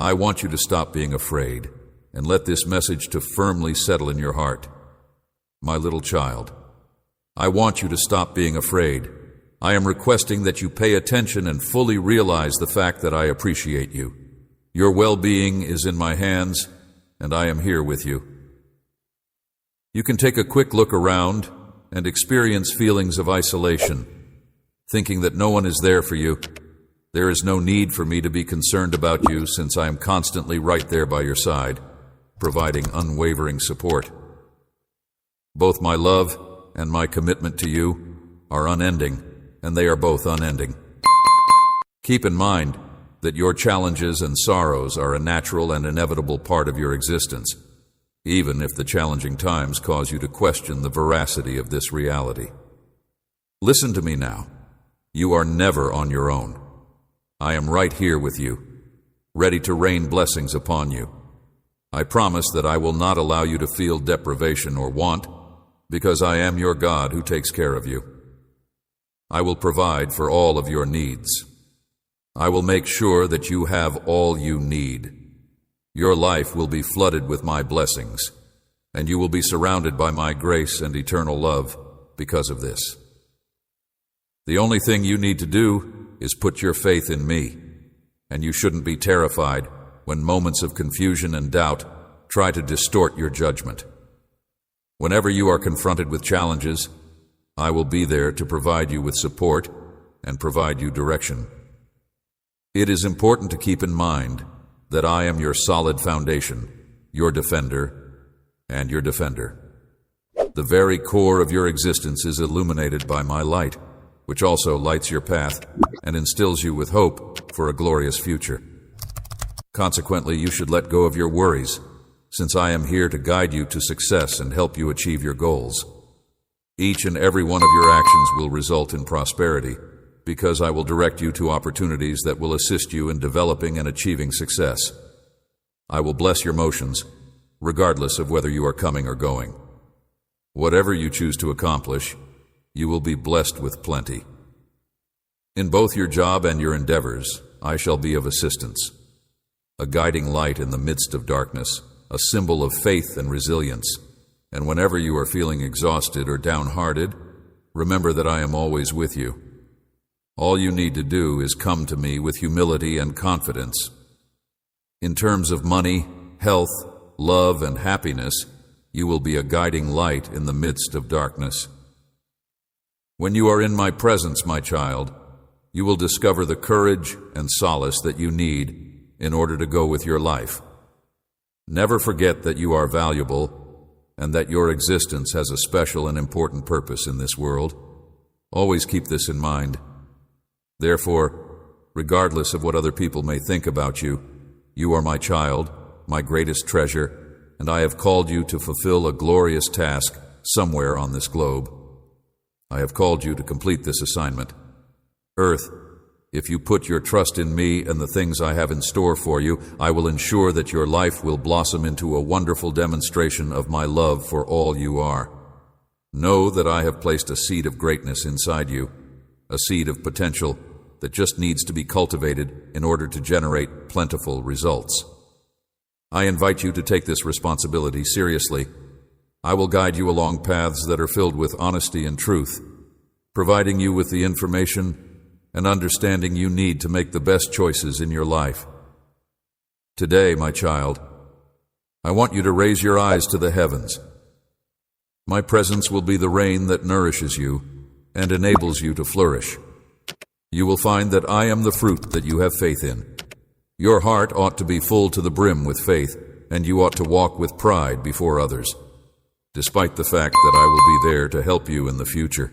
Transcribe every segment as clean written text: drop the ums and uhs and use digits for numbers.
I want you to stop being afraid and let this message to firmly settle in your heart. My little child, I want you to stop being afraid. I am requesting that you pay attention and fully realize the fact that I appreciate you. Your well-being is in my hands, and I am here with you. You can take a quick look around and experience feelings of isolation, thinking that no one is there for you. There is no need for me to be concerned about you since I am constantly right there by your side, providing unwavering support. Both my love and my commitment to you are unending, and they are both unending. Keep in mind that your challenges and sorrows are a natural and inevitable part of your existence, even if the challenging times cause you to question the veracity of this reality. Listen to me now. You are never on your own. I am right here with you, ready to rain blessings upon you. I promise that I will not allow you to feel deprivation or want, because I am your God who takes care of you. I will provide for all of your needs. I will make sure that you have all you need. Your life will be flooded with my blessings, and you will be surrounded by my grace and eternal love because of this. The only thing you need to do is put your faith in me, and you shouldn't be terrified when moments of confusion and doubt try to distort your judgment. Whenever you are confronted with challenges, I will be there to provide you with support and provide you direction. It is important to keep in mind that I am your solid foundation, your defender, and your defender. The very core of your existence is illuminated by my light, which also lights your path and instills you with hope for a glorious future. Consequently, you should let go of your worries, since I am here to guide you to success and help you achieve your goals. Each and every one of your actions will result in prosperity, because I will direct you to opportunities that will assist you in developing and achieving success. I will bless your motions, regardless of whether you are coming or going. Whatever you choose to accomplish, you will be blessed with plenty. In both your job and your endeavors, I shall be of assistance, a guiding light in the midst of darkness, a symbol of faith and resilience. And whenever you are feeling exhausted or downhearted, remember that I am always with you. All you need to do is come to me with humility and confidence. In terms of money, health, love, and happiness, you will be a guiding light in the midst of darkness. When you are in my presence, my child, you will discover the courage and solace that you need in order to go with your life. Never forget that you are valuable and that your existence has a special and important purpose in this world. Always keep this in mind. Therefore, regardless of what other people may think about you, you are my child, my greatest treasure, and I have called you to fulfill a glorious task somewhere on this globe. I have called you to complete this assignment. Earth, if you put your trust in me and the things I have in store for you, I will ensure that your life will blossom into a wonderful demonstration of my love for all you are. Know that I have placed a seed of greatness inside you, a seed of potential that just needs to be cultivated in order to generate plentiful results. I invite you to take this responsibility seriously. I will guide you along paths that are filled with honesty and truth, providing you with the information and understanding you need to make the best choices in your life. Today, my child, I want you to raise your eyes to the heavens. My presence will be the rain that nourishes you and enables you to flourish. You will find that I am the fruit that you have faith in. Your heart ought to be full to the brim with faith, and you ought to walk with pride before others, despite the fact that I will be there to help you in the future.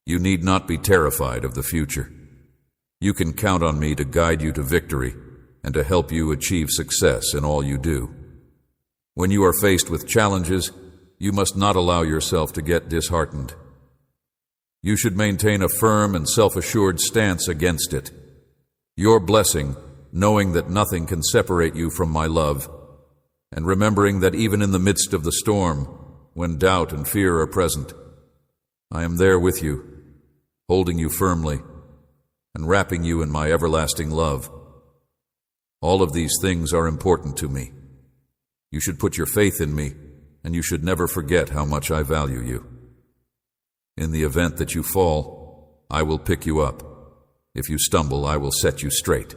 You need not be terrified of the future. You can count on me to guide you to victory and to help you achieve success in all you do. When you are faced with challenges, you must not allow yourself to get disheartened. You should maintain a firm and self-assured stance against it. Your blessing, knowing that nothing can separate you from my love, and remembering that even in the midst of the storm, when doubt and fear are present, I am there with you, holding you firmly and wrapping you in my everlasting love. All of these things are important to me. You should put your faith in me, and you should never forget how much I value you. In the event that you fall, I will pick you up. If you stumble, I will set you straight.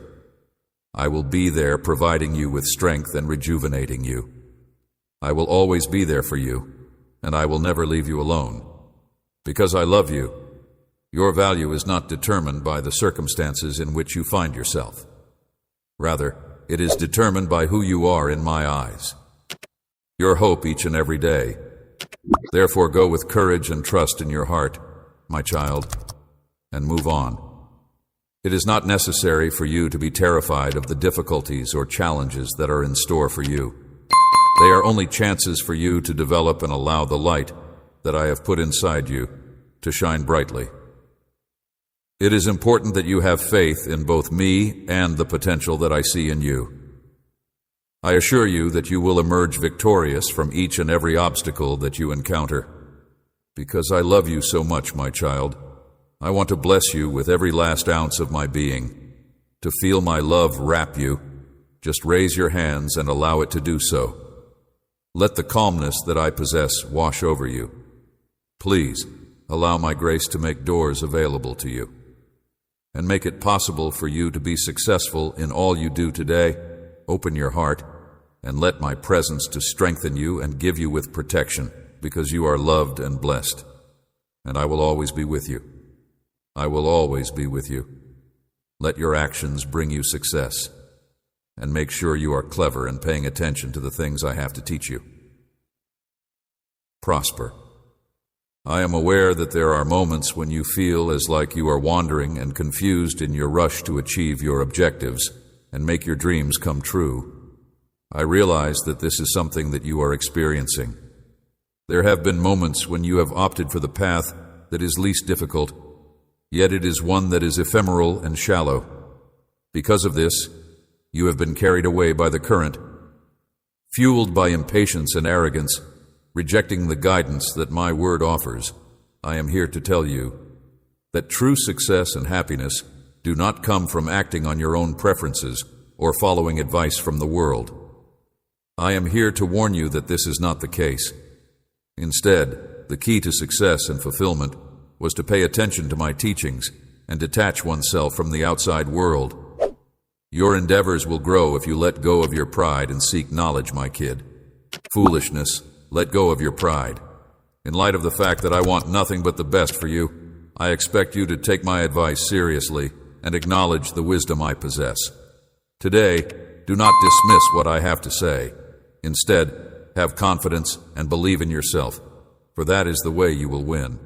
I will be there providing you with strength and rejuvenating you. I will always be there for you, and I will never leave you alone. Because I love you, your value is not determined by the circumstances in which you find yourself. Rather, it is determined by who you are in my eyes. Your hope each and every day. Therefore, go with courage and trust in your heart, my child, and move on. It is not necessary for you to be terrified of the difficulties or challenges that are in store for you. They are only chances for you to develop and allow the light that I have put inside you to shine brightly. It is important that you have faith in both me and the potential that I see in you. I assure you that you will emerge victorious from each and every obstacle that you encounter. Because I love you so much, my child, I want to bless you with every last ounce of my being. To feel my love wrap you, just raise your hands and allow it to do so. Let the calmness that I possess wash over you. Please, allow my grace to make doors available to you and make it possible for you to be successful in all you do today. Open your heart and let my presence to strengthen you and give you with protection, because you are loved and blessed, and I will always be with you. I will always be with you. Let your actions bring you success, and make sure you are clever and paying attention to the things I have to teach you. Prosper. I am aware that there are moments when you feel as like you are wandering and confused in your rush to achieve your objectives and make your dreams come true. I realize that this is something that you are experiencing. There have been moments when you have opted for the path that is least difficult, yet it is one that is ephemeral and shallow. Because of this, you have been carried away by the current, fueled by impatience and arrogance, rejecting the guidance that my word offers. I am here to tell you that true success and happiness do not come from acting on your own preferences or following advice from the world. I am here to warn you that this is not the case. Instead, the key to success and fulfillment was to pay attention to my teachings and detach oneself from the outside world. Your endeavors will grow if you let go of your pride and seek knowledge, my kid. Foolishness, let go of your pride. In light of the fact that I want nothing but the best for you, I expect you to take my advice seriously and acknowledge the wisdom I possess. Today, do not dismiss what I have to say. Instead, have confidence and believe in yourself, for that is the way you will win.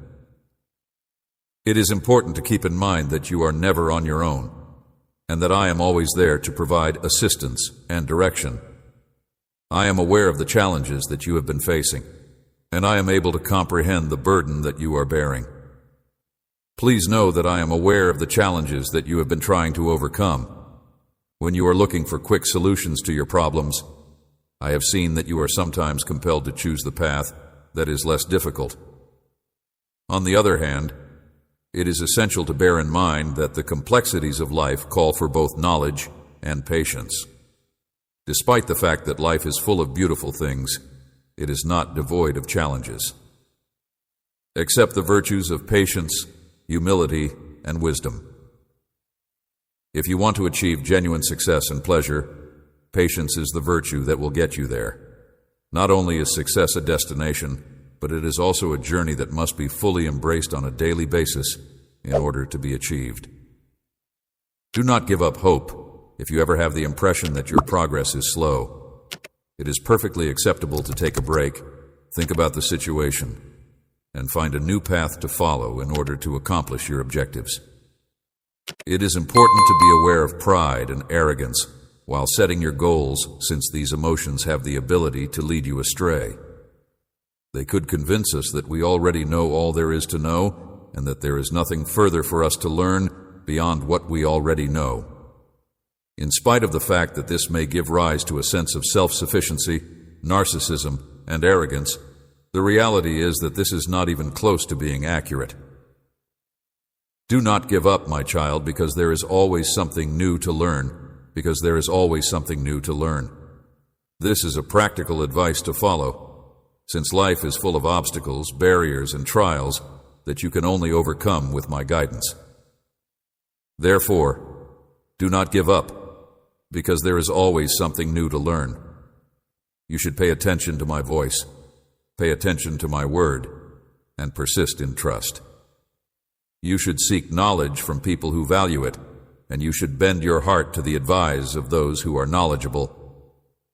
It is important to keep in mind that you are never on your own, and that I am always there to provide assistance and direction. I am aware of the challenges that you have been facing, and I am able to comprehend the burden that you are bearing. Please know that I am aware of the challenges that you have been trying to overcome. When you are looking for quick solutions to your problems, I have seen that you are sometimes compelled to choose the path that is less difficult. On the other hand, it is essential to bear in mind that the complexities of life call for both knowledge and patience. Despite the fact that life is full of beautiful things, it is not devoid of challenges. Accept the virtues of patience, humility, and wisdom. If you want to achieve genuine success and pleasure, patience is the virtue that will get you there. Not only is success a destination, but it is also a journey that must be fully embraced on a daily basis in order to be achieved. Do not give up hope if you ever have the impression that your progress is slow. It is perfectly acceptable to take a break, think about the situation, and find a new path to follow in order to accomplish your objectives. It is important to be aware of pride and arrogance while setting your goals, since these emotions have the ability to lead you astray. They could convince us that we already know all there is to know, and that there is nothing further for us to learn beyond what we already know. In spite of the fact that this may give rise to a sense of self-sufficiency, narcissism, and arrogance, the reality is that this is not even close to being accurate. Do not give up, my child, because there is always something new to learn, because there is always something new to learn. This is a practical advice to follow, since life is full of obstacles, barriers, and trials that you can only overcome with my guidance. Therefore, do not give up, because there is always something new to learn. You should pay attention to my voice, pay attention to my word, and persist in trust. You should seek knowledge from people who value it, and you should bend your heart to the advice of those who are knowledgeable.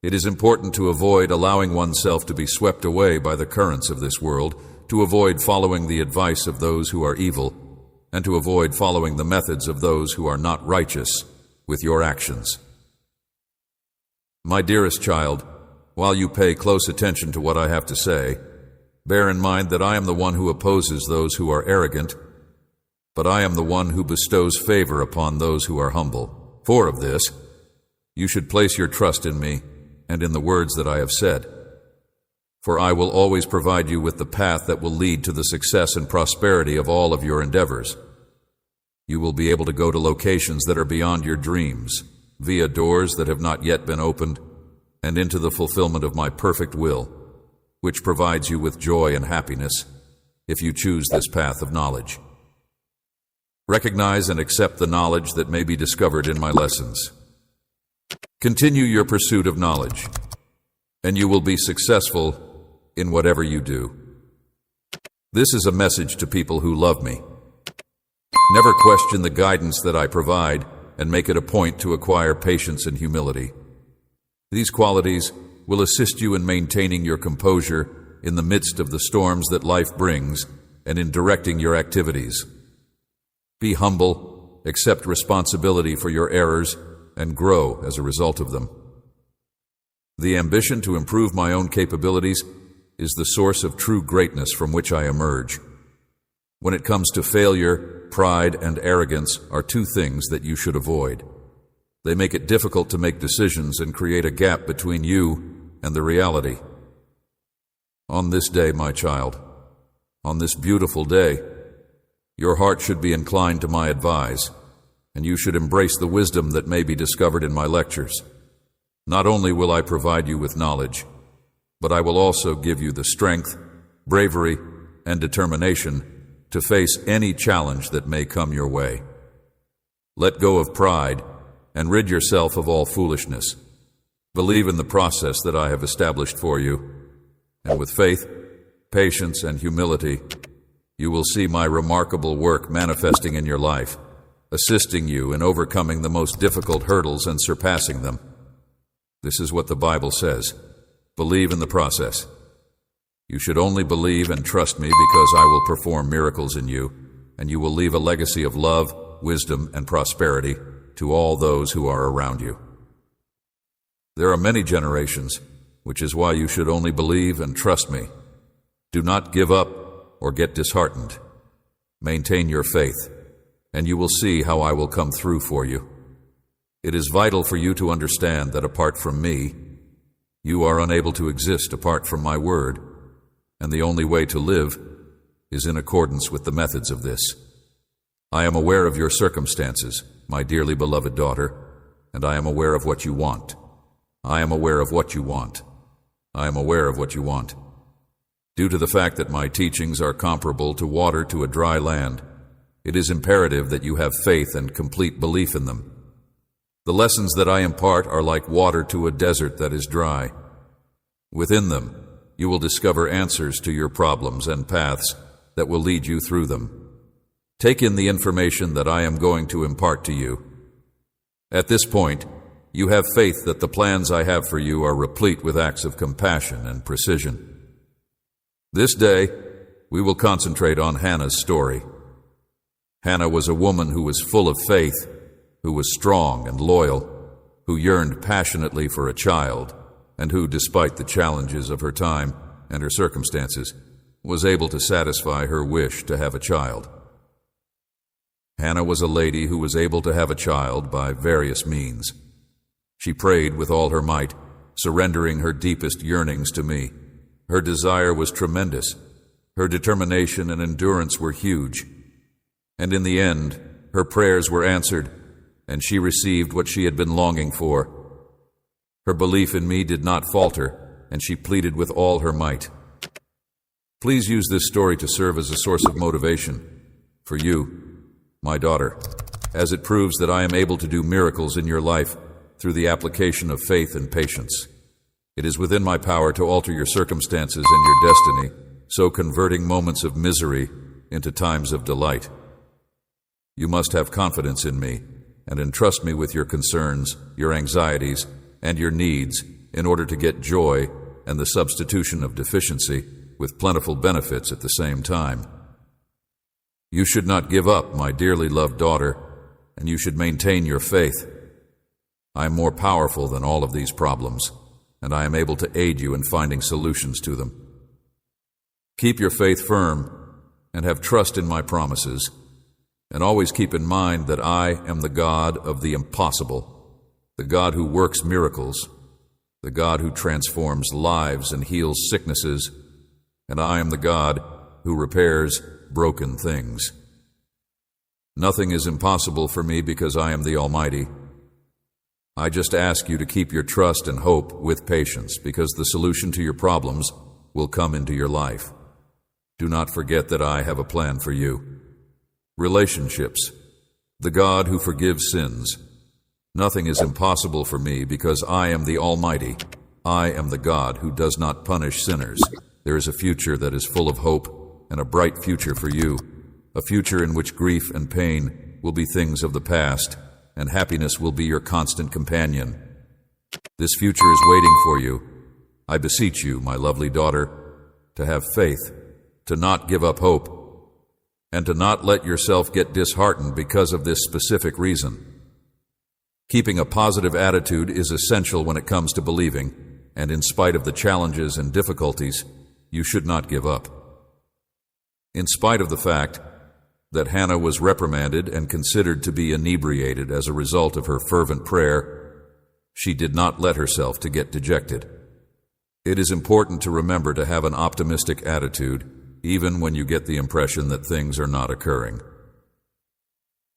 It is important to avoid allowing oneself to be swept away by the currents of this world, to avoid following the advice of those who are evil, and to avoid following the methods of those who are not righteous with your actions. My dearest child, while you pay close attention to what I have to say, bear in mind that I am the one who opposes those who are arrogant, but I am the one who bestows favor upon those who are humble. For of this, you should place your trust in me and in the words that I have said. For I will always provide you with the path that will lead to the success and prosperity of all of your endeavors. You will be able to go to locations that are beyond your dreams, via doors that have not yet been opened, and into the fulfillment of my perfect will, which provides you with joy and happiness if you choose this path of knowledge. Recognize and accept the knowledge that may be discovered in my lessons. Continue your pursuit of knowledge, and you will be successful in whatever you do. This is a message to people who love me. Never question the guidance that I provide, and make it a point to acquire patience and humility. These qualities will assist you in maintaining your composure in the midst of the storms that life brings and in directing your activities. Be humble, accept responsibility for your errors, and grow as a result of them. The ambition to improve my own capabilities is the source of true greatness from which I emerge. When it comes to failure, pride and arrogance are two things that you should avoid. They make it difficult to make decisions and create a gap between you and the reality. On this day, my child, on this beautiful day, your heart should be inclined to my advice, and you should embrace the wisdom that may be discovered in my lectures. Not only will I provide you with knowledge, but I will also give you the strength, bravery, and determination to face any challenge that may come your way. Let go of pride and rid yourself of all foolishness. Believe in the process that I have established for you, and with faith, patience, and humility, you will see my remarkable work manifesting in your life, assisting you in overcoming the most difficult hurdles and surpassing them. This is what the Bible says. Believe in the process. You should only believe and trust me because I will perform miracles in you, and you will leave a legacy of love, wisdom, and prosperity to all those who are around you. There are many generations, which is why you should only believe and trust me. Do not give up or get disheartened. Maintain your faith, and you will see how I will come through for you. It is vital for you to understand that apart from me, you are unable to exist apart from my word, and the only way to live is in accordance with the methods of this. I am aware of your circumstances, my dearly beloved daughter, and I am aware of what you want. I am aware of what you want. I am aware of what you want. Due to the fact that my teachings are comparable to water to a dry land, it is imperative that you have faith and complete belief in them. The lessons that I impart are like water to a desert that is dry. Within them, you will discover answers to your problems and paths that will lead you through them. Take in the information that I am going to impart to you. At this point, you have faith that the plans I have for you are replete with acts of compassion and precision. This day, we will concentrate on Hannah's story. Hannah was a woman who was full of faith, who was strong and loyal, who yearned passionately for a child, and who, despite the challenges of her time and her circumstances, was able to satisfy her wish to have a child. Hannah was a lady who was able to have a child by various means. She prayed with all her might, surrendering her deepest yearnings to me. Her desire was tremendous. Her determination and endurance were huge. And in the end, her prayers were answered, and she received what she had been longing for. Her belief in me did not falter, and she pleaded with all her might. Please use this story to serve as a source of motivation for you, my daughter, as it proves that I am able to do miracles in your life through the application of faith and patience. It is within my power to alter your circumstances and your destiny, so converting moments of misery into times of delight. You must have confidence in me and entrust me with your concerns, your anxieties, and your needs in order to get joy and the substitution of deficiency with plentiful benefits at the same time. You should not give up, my dearly loved daughter, and you should maintain your faith. I am more powerful than all of these problems, and I am able to aid you in finding solutions to them. Keep your faith firm and have trust in my promises, and always keep in mind that I am the God of the impossible, the God who works miracles, the God who transforms lives and heals sicknesses, and I am the God who repairs broken things. Nothing is impossible for me because I am the Almighty. I just ask you to keep your trust and hope with patience, because the solution to your problems will come into your life. Do not forget that I have a plan for you. Relationships, the God who forgives sins. Nothing is impossible for me because I am the Almighty. I am the God who does not punish sinners. There is a future that is full of hope and a bright future for you, a future in which grief and pain will be things of the past, and happiness will be your constant companion. This future is waiting for you. I beseech you, my lovely daughter, to have faith, to not give up hope, and to not let yourself get disheartened because of this specific reason. Keeping a positive attitude is essential when it comes to believing, and in spite of the challenges and difficulties, you should not give up. In spite of the fact that Hannah was reprimanded and considered to be inebriated as a result of her fervent prayer, she did not let herself to get dejected. It is important to remember to have an optimistic attitude, even when you get the impression that things are not occurring.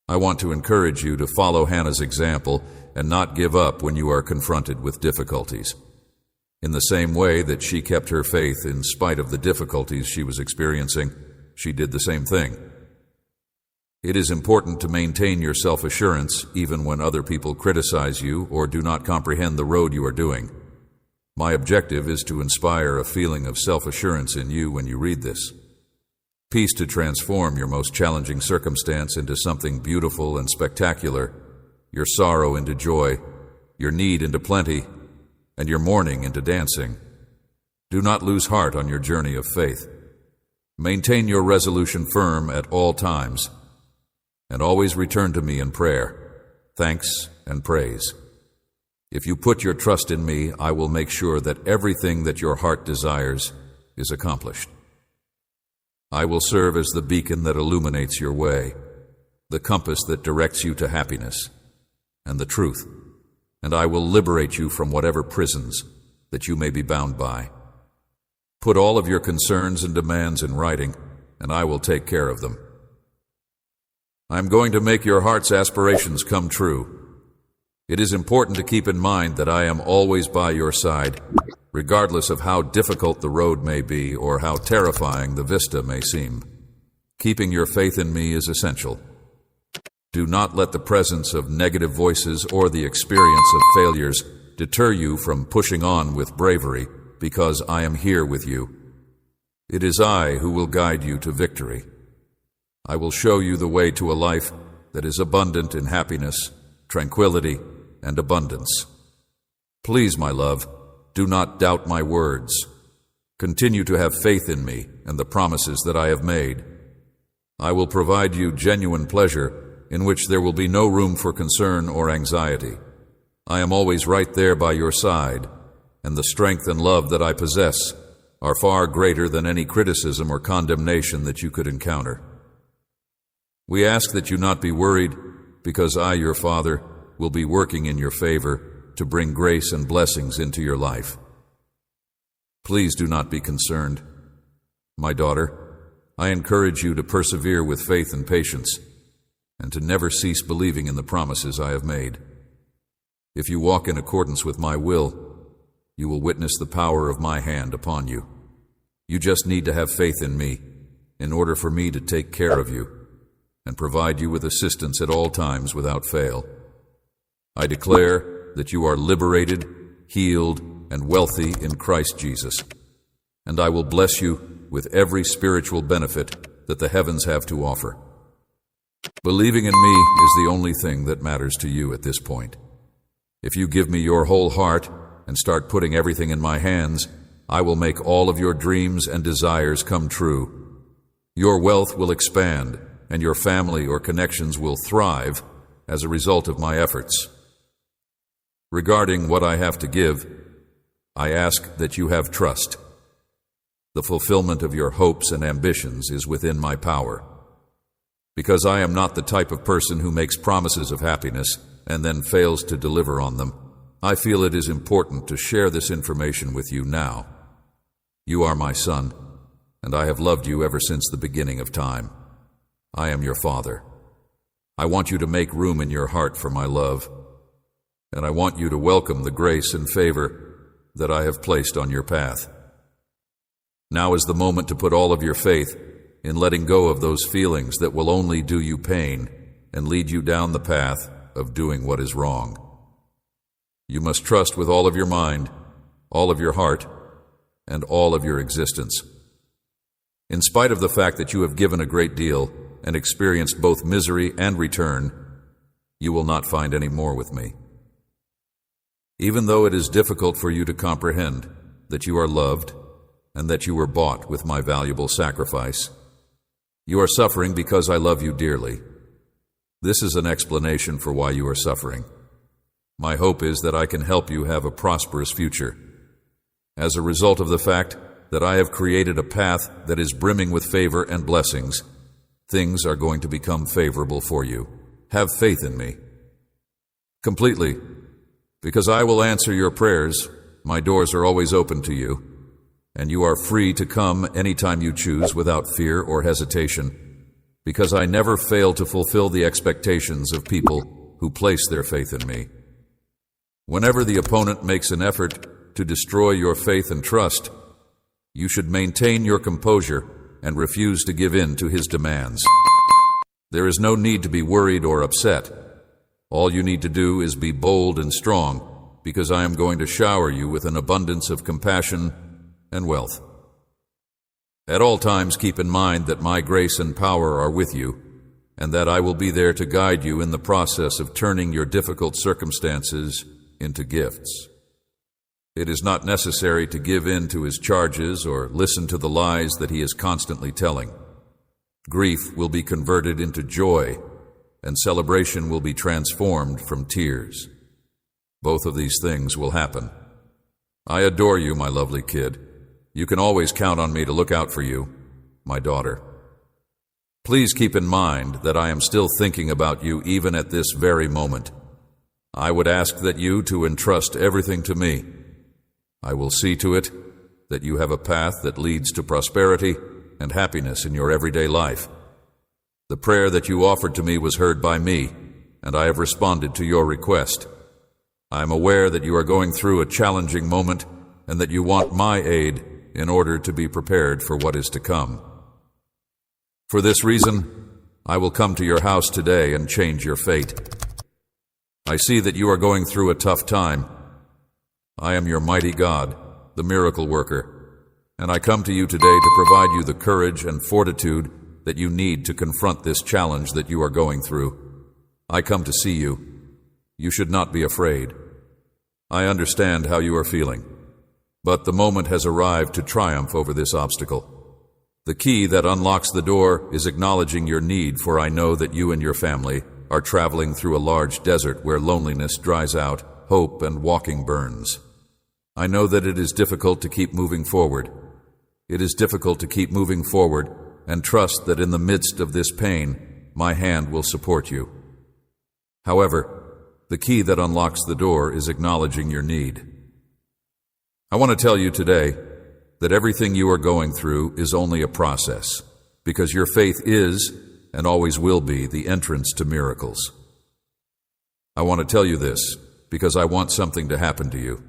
I want to encourage you to follow Hannah's example and not give up when you are confronted with difficulties. In the same way that she kept her faith in spite of the difficulties she was experiencing, she did the same thing. It is important to maintain your self-assurance even when other people criticize you or do not comprehend the road you are doing. My objective is to inspire a feeling of self-assurance in you when you read this. Peace to transform your most challenging circumstance into something beautiful and spectacular, your sorrow into joy, your need into plenty, and your mourning into dancing. Do not lose heart on your journey of faith. Maintain your resolution firm at all times, and always return to me in prayer, thanks, and praise. If you put your trust in me, I will make sure that everything that your heart desires is accomplished. I will serve as the beacon that illuminates your way, the compass that directs you to happiness and the truth, and I will liberate you from whatever prisons that you may be bound by. Put all of your concerns and demands in writing, and I will take care of them. I am going to make your heart's aspirations come true. It is important to keep in mind that I am always by your side, regardless of how difficult the road may be or how terrifying the vista may seem. Keeping your faith in me is essential. Do not let the presence of negative voices or the experience of failures deter you from pushing on with bravery, because I am here with you. It is I who will guide you to victory. I will show you the way to a life that is abundant in happiness, tranquility, and abundance. Please, my love, do not doubt my words. Continue to have faith in me and the promises that I have made. I will provide you genuine pleasure in which there will be no room for concern or anxiety. I am always right there by your side, and the strength and love that I possess are far greater than any criticism or condemnation that you could encounter. We ask that you not be worried, because I, your Father, will be working in your favor to bring grace and blessings into your life. Please do not be concerned. My daughter, I encourage you to persevere with faith and patience, and to never cease believing in the promises I have made. If you walk in accordance with my will, you will witness the power of my hand upon you. You just need to have faith in me in order for me to take care of you and provide you with assistance at all times without fail. I declare that you are liberated, healed, and wealthy in Christ Jesus, and I will bless you with every spiritual benefit that the heavens have to offer. Believing in me is the only thing that matters to you at this point. If you give me your whole heart and start putting everything in my hands, I will make all of your dreams and desires come true. Your wealth will expand, and your family or connections will thrive as a result of my efforts. Regarding what I have to give, I ask that you have trust. The fulfillment of your hopes and ambitions is within my power. Because I am not the type of person who makes promises of happiness and then fails to deliver on them, I feel it is important to share this information with you now. You are my son, and I have loved you ever since the beginning of time. I am your father. I want you to make room in your heart for my love, and I want you to welcome the grace and favor that I have placed on your path. Now is the moment to put all of your faith in letting go of those feelings that will only do you pain and lead you down the path of doing what is wrong. You must trust with all of your mind, all of your heart, and all of your existence. In spite of the fact that you have given a great deal and experienced both misery and return, you will not find any more with me. Even though it is difficult for you to comprehend that you are loved and that you were bought with my valuable sacrifice, you are suffering because I love you dearly. This is an explanation for why you are suffering. My hope is that I can help you have a prosperous future. As a result of the fact that I have created a path that is brimming with favor and blessings, things are going to become favorable for you. Have faith in me. Completely. Because I will answer your prayers, my doors are always open to you, and you are free to come anytime you choose without fear or hesitation, because I never fail to fulfill the expectations of people who place their faith in me. Whenever the opponent makes an effort to destroy your faith and trust, you should maintain your composure and refuse to give in to his demands. There is no need to be worried or upset. All you need to do is be bold and strong, because I am going to shower you with an abundance of compassion and wealth. At all times, keep in mind that my grace and power are with you, and that I will be there to guide you in the process of turning your difficult circumstances into gifts. It is not necessary to give in to his charges or listen to the lies that he is constantly telling. Grief will be converted into joy, and celebration will be transformed from tears. Both of these things will happen. I adore you, my lovely kid. You can always count on me to look out for you, my daughter. Please keep in mind that I am still thinking about you even at this very moment. I would ask that you to entrust everything to me. I will see to it that you have a path that leads to prosperity and happiness in your everyday life. The prayer that you offered to me was heard by me, and I have responded to your request. I am aware that you are going through a challenging moment and that you want my aid in order to be prepared for what is to come. For this reason, I will come to your house today and change your fate. I see that you are going through a tough time. I am your mighty God, the miracle worker, and I come to you today to provide you the courage and fortitude that you need to confront this challenge that you are going through. I come to see you. You should not be afraid. I understand how you are feeling, but the moment has arrived to triumph over this obstacle. The key that unlocks the door is acknowledging your need, for I know that you and your family are traveling through a large desert where loneliness dries out, hope and walking burns. I know that it is difficult to keep moving forward. It is difficult to keep moving forward and trust that in the midst of this pain, my hand will support you. However, the key that unlocks the door is acknowledging your need. I want to tell you today that everything you are going through is only a process, because your faith is and always will be the entrance to miracles. I want to tell you this because I want something to happen to you.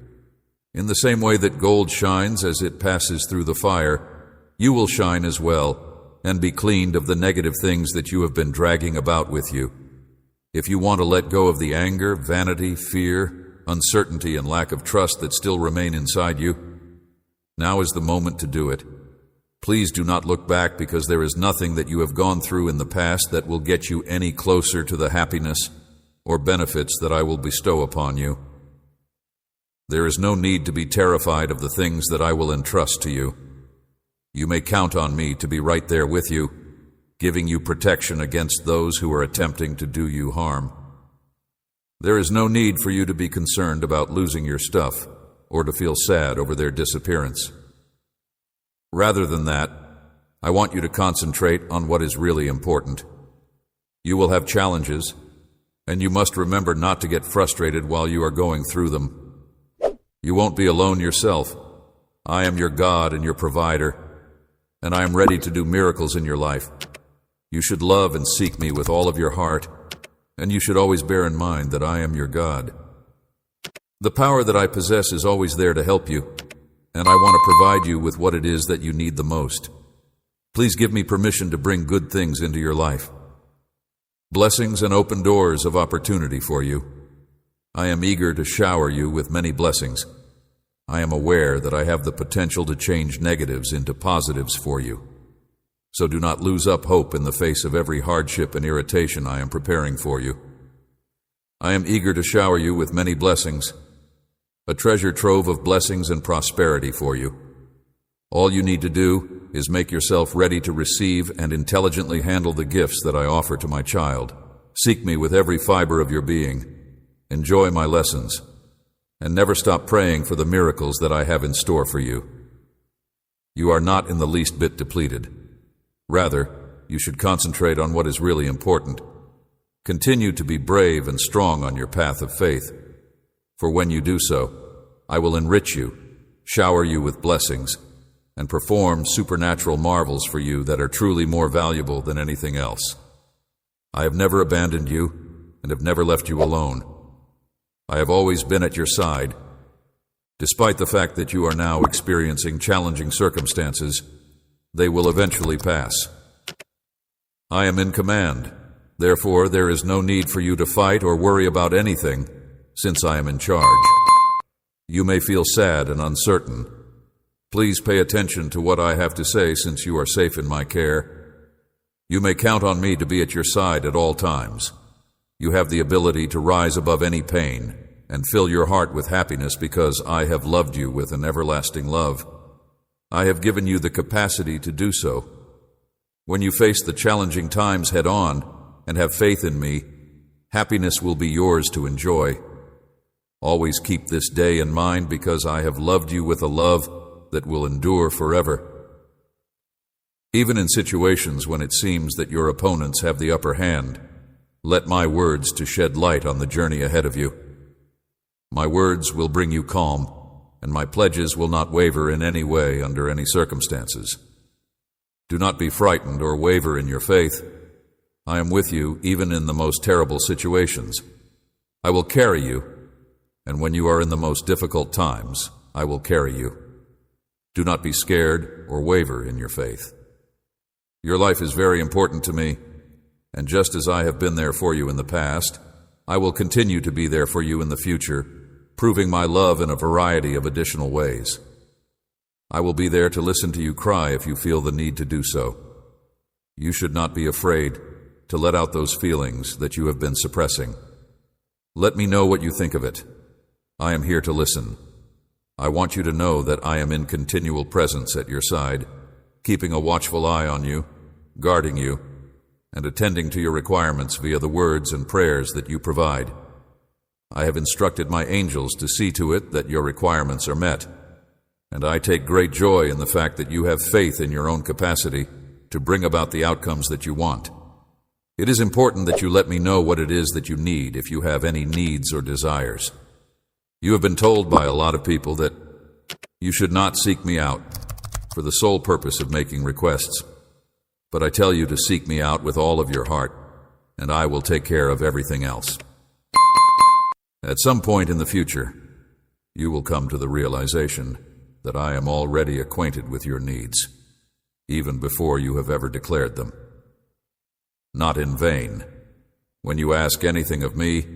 In the same way that gold shines as it passes through the fire, you will shine as well and be cleaned of the negative things that you have been dragging about with you. If you want to let go of the anger, vanity, fear, uncertainty, and lack of trust that still remain inside you, now is the moment to do it. Please do not look back, because there is nothing that you have gone through in the past that will get you any closer to the happiness or benefits that I will bestow upon you. There is no need to be terrified of the things that I will entrust to you. You may count on me to be right there with you, giving you protection against those who are attempting to do you harm. There is no need for you to be concerned about losing your stuff or to feel sad over their disappearance. Rather than that, I want you to concentrate on what is really important. You will have challenges, and you must remember not to get frustrated while you are going through them. You won't be alone yourself. I am your God and your provider, and I am ready to do miracles in your life. You should love and seek me with all of your heart, and you should always bear in mind that I am your God. The power that I possess is always there to help you, and I want to provide you with what it is that you need the most. Please give me permission to bring good things into your life. Blessings and open doors of opportunity for you. I am eager to shower you with many blessings. I am aware that I have the potential to change negatives into positives for you. So do not lose up hope in the face of every hardship and irritation I am preparing for you. I am eager to shower you with many blessings, a treasure trove of blessings and prosperity for you. All you need to do is make yourself ready to receive and intelligently handle the gifts that I offer to my child. Seek me with every fiber of your being. Enjoy my lessons, and never stop praying for the miracles that I have in store for you. You are not in the least bit depleted. Rather, you should concentrate on what is really important. Continue to be brave and strong on your path of faith, for when you do so, I will enrich you, shower you with blessings, and perform supernatural marvels for you that are truly more valuable than anything else. I have never abandoned you and have never left you alone. I have always been at your side. Despite the fact that you are now experiencing challenging circumstances, they will eventually pass. I am in command. Therefore, there is no need for you to fight or worry about anything, since I am in charge. You may feel sad and uncertain. Please pay attention to what I have to say, since you are safe in my care. You may count on me to be at your side at all times. You have the ability to rise above any pain and fill your heart with happiness, because I have loved you with an everlasting love. I have given you the capacity to do so. When you face the challenging times head on and have faith in me, happiness will be yours to enjoy. Always keep this day in mind, because I have loved you with a love that will endure forever. Even in situations when it seems that your opponents have the upper hand, let my words to shed light on the journey ahead of you. My words will bring you calm, and my pledges will not waver in any way under any circumstances. Do not be frightened or waver in your faith. I am with you even in the most terrible situations. I will carry you, and when you are in the most difficult times, I will carry you. Do not be scared or waver in your faith. Your life is very important to me, and just as I have been there for you in the past, I will continue to be there for you in the future, proving my love in a variety of additional ways. I will be there to listen to you cry if you feel the need to do so. You should not be afraid to let out those feelings that you have been suppressing. Let me know what you think of it. I am here to listen. I want you to know that I am in continual presence at your side, keeping a watchful eye on you, guarding you, and attending to your requirements via the words and prayers that you provide. I have instructed my angels to see to it that your requirements are met, and I take great joy in the fact that you have faith in your own capacity to bring about the outcomes that you want. It is important that you let me know what it is that you need if you have any needs or desires. You have been told by a lot of people that you should not seek me out for the sole purpose of making requests. but I tell you to seek me out with all of your heart, and I will take care of everything else. At some point in the future, you will come to the realization that I am already acquainted with your needs, even before you have ever declared them. Not in vain. When you ask anything of me,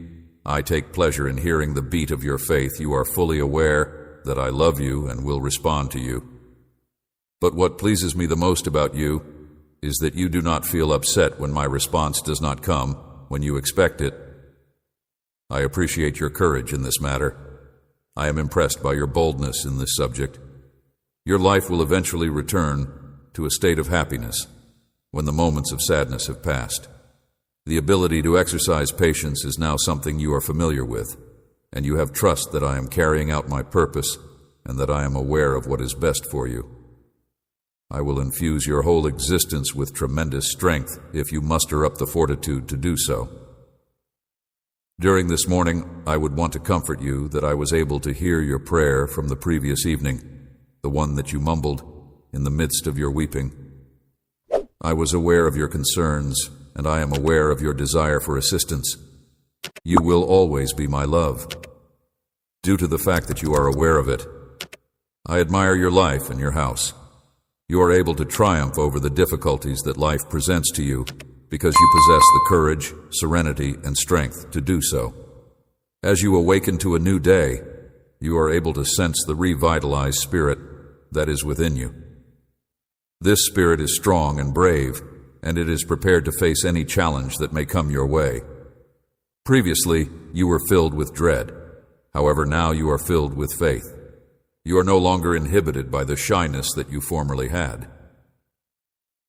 I take pleasure in hearing the beat of your faith. You are fully aware that I love you and will respond to you. But what pleases me the most about you is that you do not feel upset when my response does not come when you expect it. I appreciate your courage in this matter. I am impressed by your boldness in this subject. Your life will eventually return to a state of happiness when the moments of sadness have passed. The ability to exercise patience is now something you are familiar with, and you have trust that I am carrying out my purpose and that I am aware of what is best for you. I will infuse your whole existence with tremendous strength if you muster up the fortitude to do so. During this morning, I would want to comfort you that I was able to hear your prayer from the previous evening, the one that you mumbled in the midst of your weeping. I was aware of your concerns, and I am aware of your desire for assistance. You will always be my love. Due to the fact that you are aware of it, I admire your life and your house. You are able to triumph over the difficulties that life presents to you because you possess the courage, serenity, and strength to do so. As you awaken to a new day, you are able to sense the revitalized spirit that is within you. This spirit is strong and brave, and it is prepared to face any challenge that may come your way. Previously, you were filled with dread. However, now you are filled with faith. You are no longer inhibited by the shyness that you formerly had.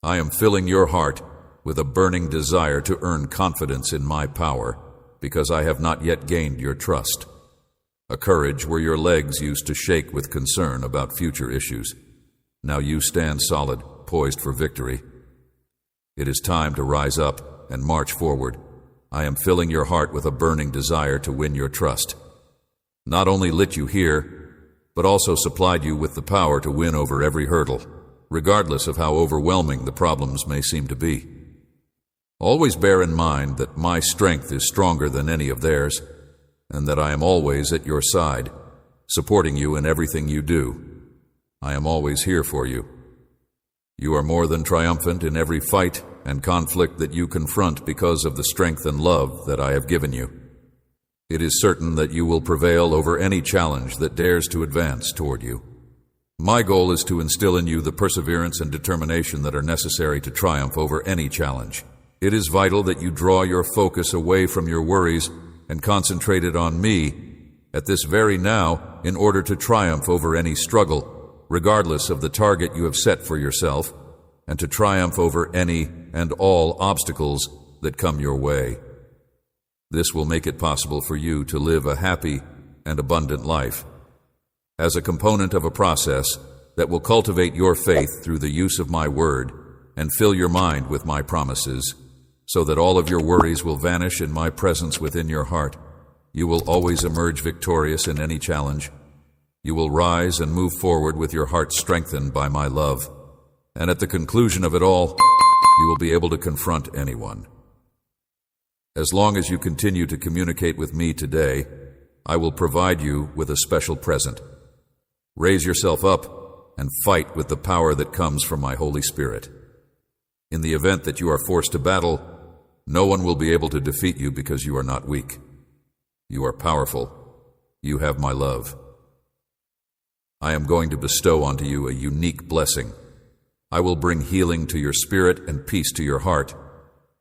I am filling your heart with a burning desire to earn confidence in my power, because I have not yet gained your trust. A courage where your legs used to shake with concern about future issues. Now you stand solid, poised for victory. It is time to rise up and march forward. I am filling your heart with a burning desire to win your trust. Not only lit you here, but also supplied you with the power to win over every hurdle, regardless of how overwhelming the problems may seem to be. Always bear in mind that my strength is stronger than any of theirs, and that I am always at your side, supporting you in everything you do. I am always here for you. You are more than triumphant in every fight and conflict that you confront because of the strength and love that I have given you. It is certain that you will prevail over any challenge that dares to advance toward you. My goal is to instill in you the perseverance and determination that are necessary to triumph over any challenge. It is vital that you draw your focus away from your worries and concentrate it on me at this very now in order to triumph over any struggle, regardless of the target you have set for yourself, and to triumph over any and all obstacles that come your way. This will make it possible for you to live a happy and abundant life. As a component of a process that will cultivate your faith through the use of my word and fill your mind with my promises, so that all of your worries will vanish in my presence within your heart, you will always emerge victorious in any challenge. You will rise and move forward with your heart strengthened by my love. And at the conclusion of it all, you will be able to confront anyone. As long as you continue to communicate with me today, I will provide you with a special present. Raise yourself up and fight with the power that comes from my Holy Spirit. In the event that you are forced to battle, no one will be able to defeat you because you are not weak. You are powerful. You have my love. I am going to bestow onto you a unique blessing. I will bring healing to your spirit and peace to your heart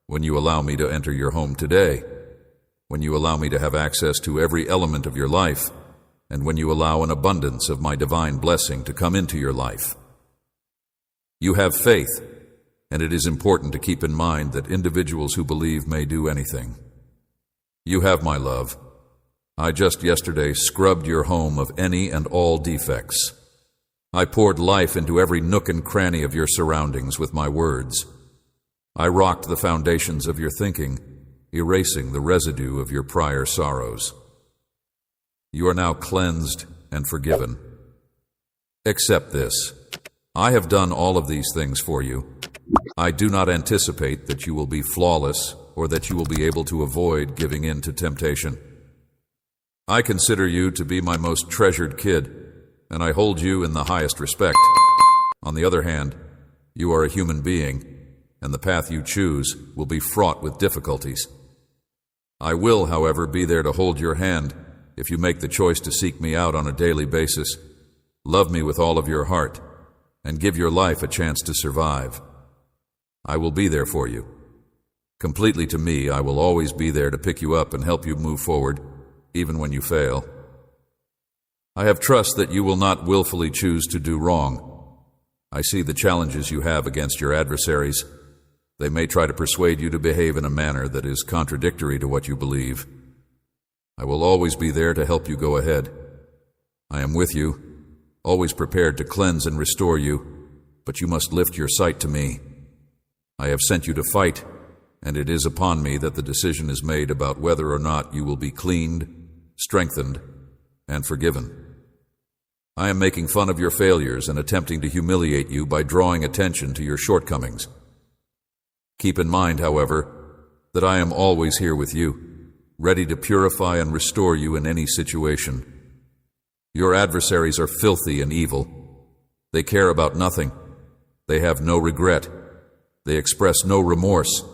when you allow me to enter your home today, when you allow me to have access to every element of your life, and when you allow an abundance of my divine blessing to come into your life. You have faith, and it is important to keep in mind that individuals who believe may do anything. You have my love. I just yesterday scrubbed your home of any and all defects. I poured life into every nook and cranny of your surroundings with my words. I rocked the foundations of your thinking, erasing the residue of your prior sorrows. You are now cleansed and forgiven. Accept this. I have done all of these things for you, I do not anticipate that you will be flawless or that you will be able to avoid giving in to temptation. I consider you to be my most treasured kid, and I hold you in the highest respect. On the other hand, you are a human being, and the path you choose will be fraught with difficulties. I will, however, be there to hold your hand if you make the choice to seek me out on a daily basis, love me with all of your heart, and give your life a chance to survive. I will be there for you. Completely to me, I will always be there to pick you up and help you move forward, even when you fail. I have trust that you will not willfully choose to do wrong. I see the challenges you have against your adversaries. They may try to persuade you to behave in a manner that is contradictory to what you believe. I will always be there to help you go ahead. I am with you, always prepared to cleanse and restore you, but you must lift your sight to me. I have sent you to fight, and it is upon me that the decision is made about whether or not you will be cleaned, strengthened, and forgiven. I am making fun of your failures and attempting to humiliate you by drawing attention to your shortcomings. Keep in mind, however, that I am always here with you, ready to purify and restore you in any situation. Your adversaries are filthy and evil. They care about nothing. They have no regret. They express no remorse,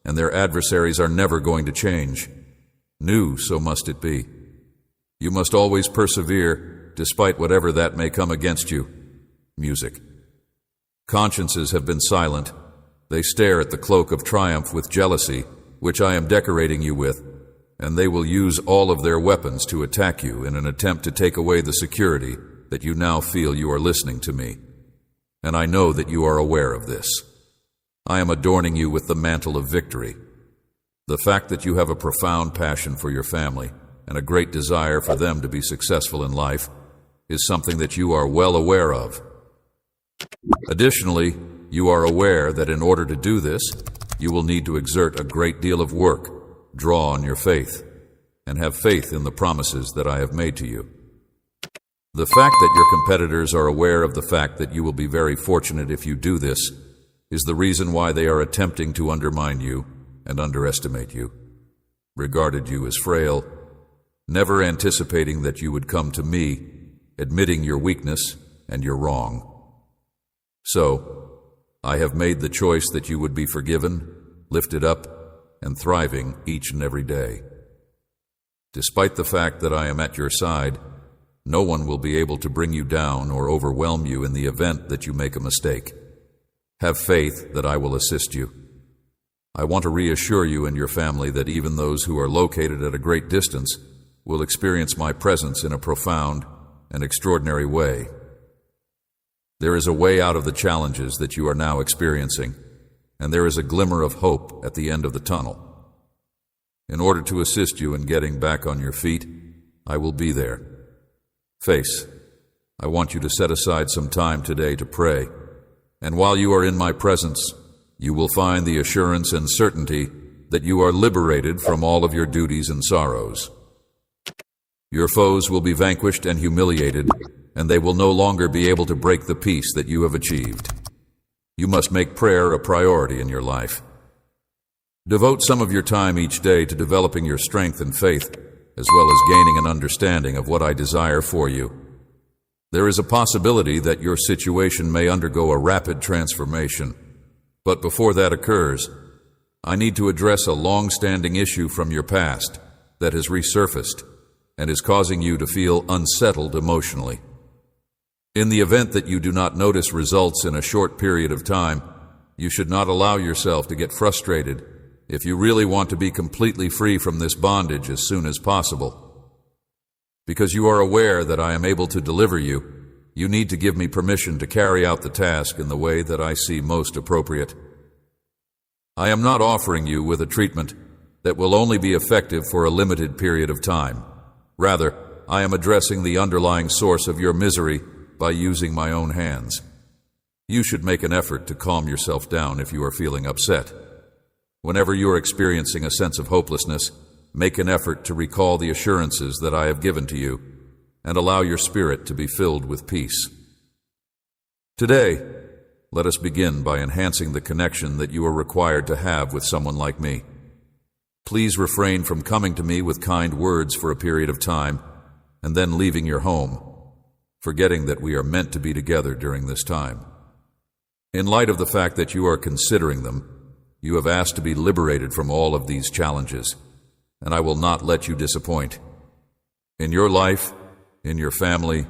and their adversaries are never going to change. New, so must it be. You must always persevere, despite whatever that may come against you. Music. Consciences have been silent. They stare at the cloak of triumph with jealousy, which I am decorating you with, and they will use all of their weapons to attack you in an attempt to take away the security that you now feel you are listening to me. And I know that you are aware of this. I am adorning you with the mantle of victory. The fact that you have a profound passion for your family and a great desire for them to be successful in life is something that you are well aware of. Additionally, you are aware that in order to do this, you will need to exert a great deal of work, draw on your faith, and have faith in the promises that I have made to you. The fact that your competitors are aware of the fact that you will be very fortunate if you do this is the reason why they are attempting to undermine you and underestimate you, regarded you as frail, never anticipating that you would come to me, admitting your weakness and your wrong. So, I have made the choice that you would be forgiven, lifted up, and thriving each and every day. Despite the fact that I am at your side, no one will be able to bring you down or overwhelm you in the event that you make a mistake. Have faith that I will assist you. I want to reassure you and your family that even those who are located at a great distance will experience my presence in a profound and extraordinary way. There is a way out of the challenges that you are now experiencing, and there is a glimmer of hope at the end of the tunnel. In order to assist you in getting back on your feet, I will be there. Face, I want you to set aside some time today to pray, and while you are in my presence, you will find the assurance and certainty that you are liberated from all of your duties and sorrows. Your foes will be vanquished and humiliated, and they will no longer be able to break the peace that you have achieved. You must make prayer a priority in your life. Devote some of your time each day to developing your strength and faith, as well as gaining an understanding of what I desire for you. There is a possibility that your situation may undergo a rapid transformation, but before that occurs, I need to address a long-standing issue from your past that has resurfaced and is causing you to feel unsettled emotionally. In the event that you do not notice results in a short period of time, you should not allow yourself to get frustrated if you really want to be completely free from this bondage as soon as possible. Because you are aware that I am able to deliver you, you need to give me permission to carry out the task in the way that I see most appropriate. I am not offering you with a treatment that will only be effective for a limited period of time. Rather, I am addressing the underlying source of your misery by using my own hands. You should make an effort to calm yourself down if you are feeling upset. Whenever you are experiencing a sense of hopelessness, make an effort to recall the assurances that I have given to you and allow your spirit to be filled with peace. Today, let us begin by enhancing the connection that you are required to have with someone like me. Please refrain from coming to me with kind words for a period of time and then leaving your home, forgetting that we are meant to be together during this time. In light of the fact that you are considering them, you have asked to be liberated from all of these challenges, and I will not let you disappoint. In your life, in your family,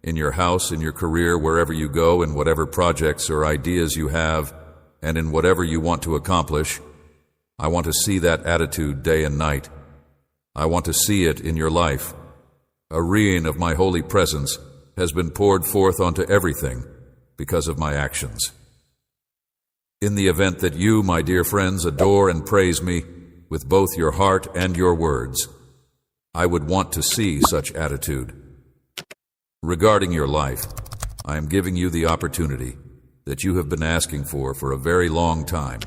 in your house, in your career, wherever you go, in whatever projects or ideas you have, and in whatever you want to accomplish, I want to see that attitude day and night. I want to see it in your life. A rain of my holy presence has been poured forth onto everything because of my actions. In the event that you, my dear friends, adore and praise me with both your heart and your words, I would want to see such attitude. Regarding your life, I am giving you the opportunity that you have been asking for a very long time.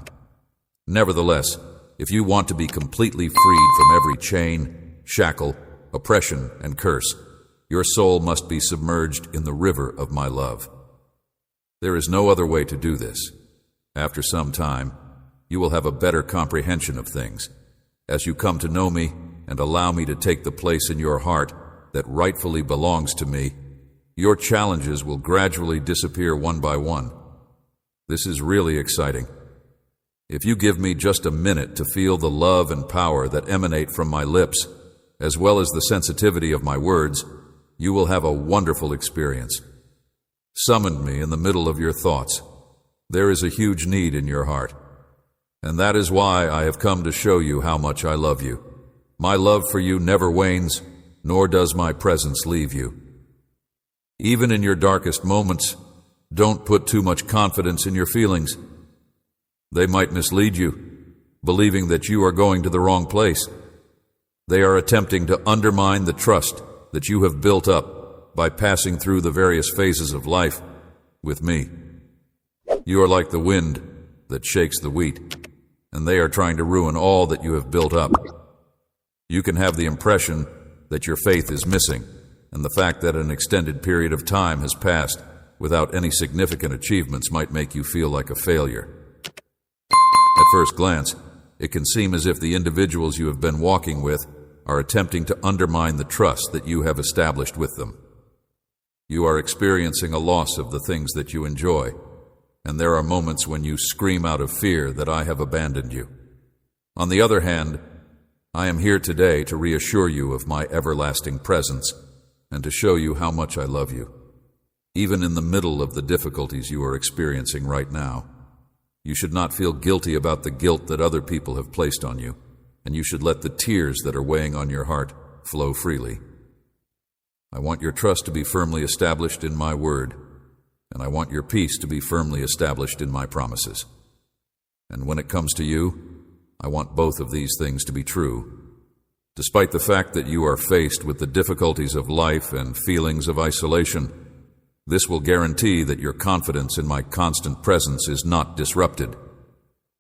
Nevertheless, if you want to be completely freed from every chain, shackle, oppression, and curse, your soul must be submerged in the river of my love. There is no other way to do this. After some time, you will have a better comprehension of things, as you come to know me and allow me to take the place in your heart that rightfully belongs to me. Your challenges will gradually disappear one by one. This is really exciting. If you give me just a minute to feel the love and power that emanate from my lips, as well as the sensitivity of my words, you will have a wonderful experience. Summon me in the middle of your thoughts. There is a huge need in your heart, and that is why I have come to show you how much I love you. My love for you never wanes, nor does my presence leave you. Even in your darkest moments, don't put too much confidence in your feelings. They might mislead you, believing that you are going to the wrong place. They are attempting to undermine the trust that you have built up by passing through the various phases of life with me. You are like the wind that shakes the wheat, and they are trying to ruin all that you have built up. You can have the impression that your faith is missing, and the fact that an extended period of time has passed without any significant achievements might make you feel like a failure. At first glance, it can seem as if the individuals you have been walking with are attempting to undermine the trust that you have established with them. You are experiencing a loss of the things that you enjoy, and there are moments when you scream out of fear that I have abandoned you. On the other hand, I am here today to reassure you of my everlasting presence and to show you how much I love you, even in the middle of the difficulties you are experiencing right now. You should not feel guilty about the guilt that other people have placed on you, and you should let the tears that are weighing on your heart flow freely. I want your trust to be firmly established in my word, and I want your peace to be firmly established in my promises. And when it comes to you, I want both of these things to be true. Despite the fact that you are faced with the difficulties of life and feelings of isolation, this will guarantee that your confidence in my constant presence is not disrupted.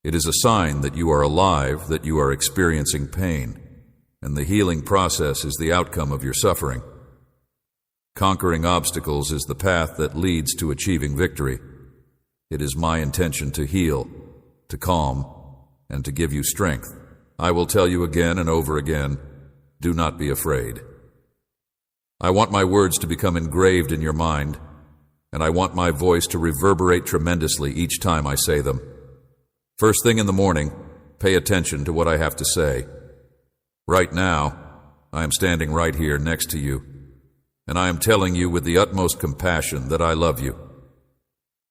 It is a sign that you are alive, that you are experiencing pain, and the healing process is the outcome of your suffering. Conquering obstacles is the path that leads to achieving victory. It is my intention to heal, to calm, and to give you strength. I will tell you again and over again, do not be afraid. I want my words to become engraved in your mind, and I want my voice to reverberate tremendously each time I say them. First thing in the morning, pay attention to what I have to say. Right now, I am standing right here next to you, and I am telling you with the utmost compassion that I love you.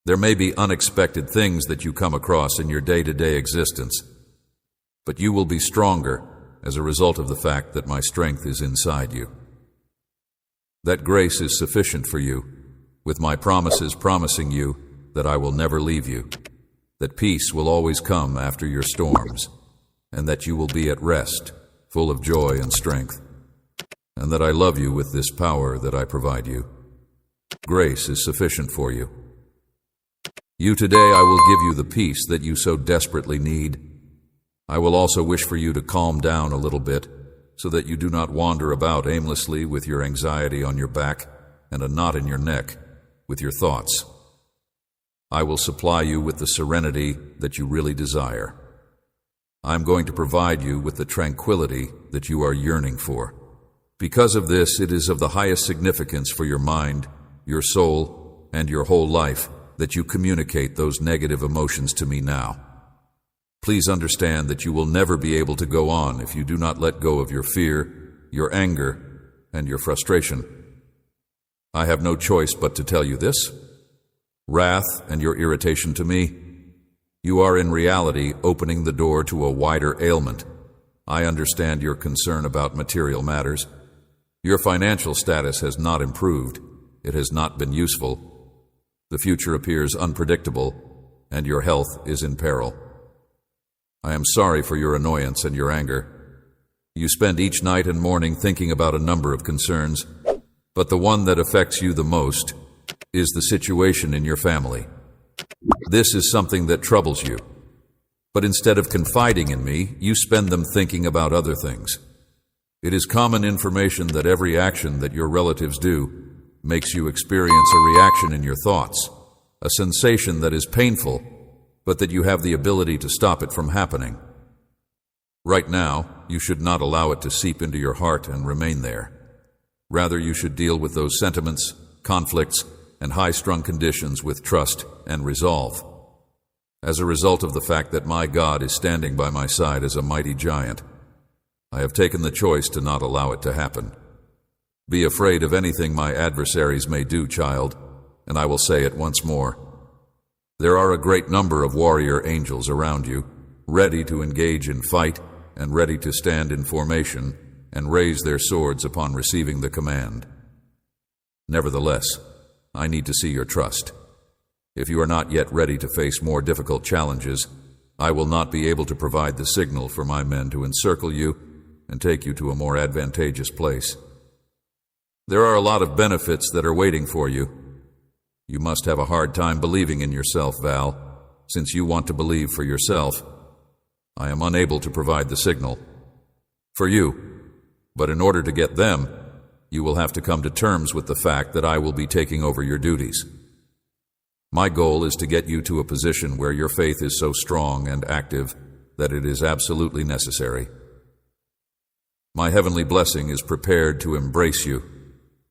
There may be unexpected things that you come across in your day-to-day existence, but you will be stronger as a result of the fact that my strength is inside you. That grace is sufficient for you, with my promises promising you that I will never leave you, that peace will always come after your storms, and that you will be at rest, full of joy and strength, and that I love you with this power that I provide you. Grace is sufficient for you. You today I will give you the peace that you so desperately need. I will also wish for you to calm down a little bit, so that you do not wander about aimlessly with your anxiety on your back and a knot in your neck with your thoughts. I will supply you with the serenity that you really desire. I am going to provide you with the tranquility that you are yearning for. Because of this, it is of the highest significance for your mind, your soul, and your whole life that you communicate those negative emotions to me now. Please understand that you will never be able to go on if you do not let go of your fear, your anger, and your frustration. I have no choice but to tell you this. Wrath and your irritation to me, you are in reality opening the door to a wider ailment. I understand your concern about material matters. Your financial status has not improved. It has not been useful. The future appears unpredictable, and your health is in peril. I am sorry for your annoyance and your anger. You spend each night and morning thinking about a number of concerns, but the one that affects you the most is the situation in your family. This is something that troubles you, but instead of confiding in me, you spend them thinking about other things. It is common information that every action that your relatives do makes you experience a reaction in your thoughts, a sensation that is painful, but that you have the ability to stop it from happening. Right now, you should not allow it to seep into your heart and remain there. Rather, you should deal with those sentiments, conflicts, and high-strung conditions with trust and resolve. As a result of the fact that my God is standing by my side as a mighty giant, I have taken the choice to not allow it to happen. Be afraid of anything my adversaries may do, child, and I will say it once more. There are a great number of warrior angels around you, ready to engage in fight and ready to stand in formation and raise their swords upon receiving the command. Nevertheless, I need to see your trust. If you are not yet ready to face more difficult challenges, I will not be able to provide the signal for my men to encircle you and take you to a more advantageous place. There are a lot of benefits that are waiting for you. You must have a hard time believing in yourself, Val, since you want to believe for yourself. I am unable to provide the signal for you, but in order to get them, you will have to come to terms with the fact that I will be taking over your duties. My goal is to get you to a position where your faith is so strong and active that it is absolutely necessary. My heavenly blessing is prepared to embrace you,